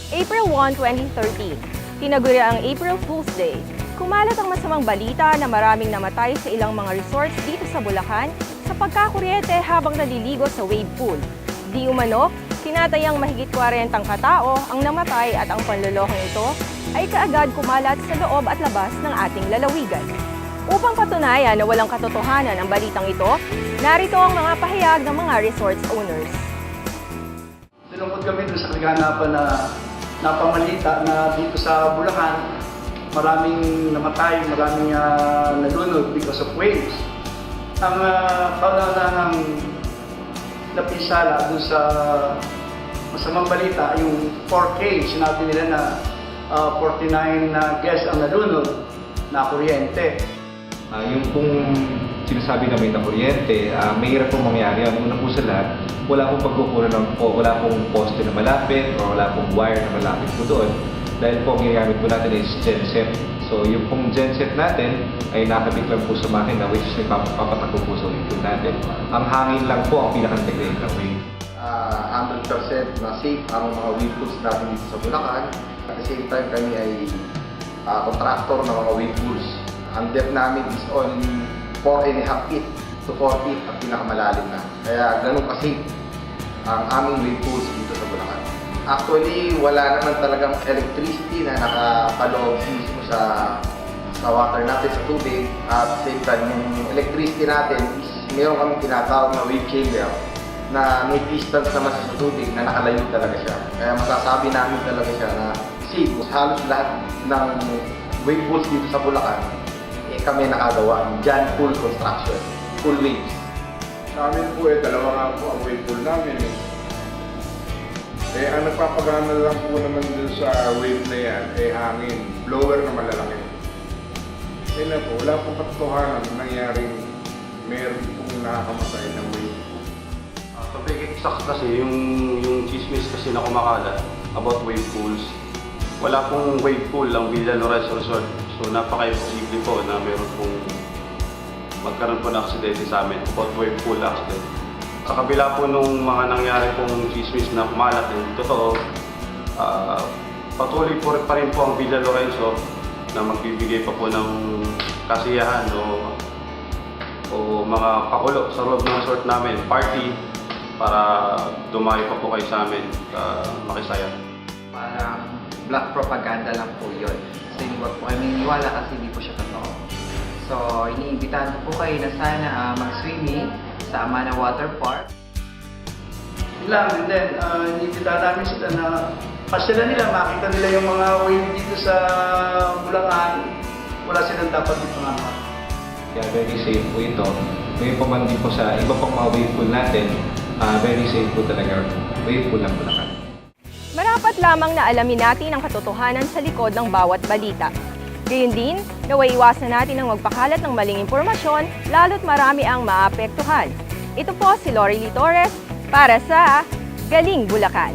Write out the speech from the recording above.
April 1, 2013, tinaguri ang April Fool's Day. Kumalat ang masamang balita na maraming namatay sa ilang mga resorts dito sa Bulacan sa pagkakuryente habang naliligo sa wave pool. Di umano, tinatayang mahigit 40 katao ang namatay at ang panlolokong ito ay kaagad kumalat sa loob at labas ng ating lalawigan. Upang patunayan na walang katotohanan ang balitang ito, narito ang mga pahayag ng mga resorts owners. Nalungkot kami doon sa kaganapan na napamalita na dito sa Bulacan, maraming namatay, maraming nalunod because of waves. Ang kauna-unahang napisala doon sa masamang balita, yung 4K, sinabi nila na 49 na guests ang nalunod na kuryente. Yung kung sinasabi namin na kuryente, mahirap pong mangyari. Ang una po sa lahat, wala pong pagkukunan wala pong poste na malapit o wala pong wire na malapit po doon. Dahil po ang ginagamit po natin is genset. So yung pong genset natin ay nakabit lang po sa makina which is nagpapatakbo po sa wave pool natin. Ang hangin lang po ang pinaka-integrate na wave. 100% na safe ang mga wave pools natin dito sa Bulacan. At the same time kami ay contractor ng mga wave pools. Ang depth namin is only 4.5 feet to 4 feet ang pinakamalalim na. Kaya ganun kasi ang aming wave pools dito sa Bulacan. Actually, wala naman talagang electricity na nakapaloob mismo sa water natin, sa tubig. At same time, yung electricity natin is meron kami tinatawag na wave chamber na may distance naman sa tubig na nakalayo talaga siya. Kaya masasabi namin talaga siya na safe. Halos lahat ng wave pools dito sa Bulacan kami nakagawa ng Jan Pool Construction, pool waves. Sa amin po dalawa nga po ang wave pool namin. Ang nagpapagana lang po naman dun sa wave na yan, hangin, blower na malalaki. Kaya na po, wala pong katotohanan na nangyaring meron pong nakakamatay ng wave. To be exact kasi, yung chismis kasi na kumakalat about wave pools, wala pong wave pool ang Villa Lorenzo Resort. So napaka-imposible po na meron pong magkaroon po ng aksidente sa amin, about wave pool accident. Sa kabila po nung mga nangyari pong chismis na kumalat, totoo, patuloy po pa rin po ang Villa Lorenzo na magbibigay pa po ng kasiyahan o mga pakulo sa loob ng resort namin, party, para dumayo pa po kayo sa amin, makisaya. Parang black propaganda lang po yun. So hindi po kami niniwala kasi hindi po siya totoo. So iniimbitahan ko po kayo na sana mag-swimming sa Amana Water Park. Lang, and then iniimbitahan namin sila na pasyalan nila, makita nila yung mga wave dito sa Bulacan. Wala silang dapat ipanganak. Kaya very safe po ito. Ngayon pa man din po sa iba pang mga wave pool natin, very safe po talaga wave pool ng Bulacan. Marapat lamang na alamin natin ang katotohanan sa likod ng bawat balita. Gayun din, naway iwasan natin ang magpakalat ng maling impormasyon lalo't marami ang maapektuhan. Ito po si Lorely Torres para sa Galing Bulacan.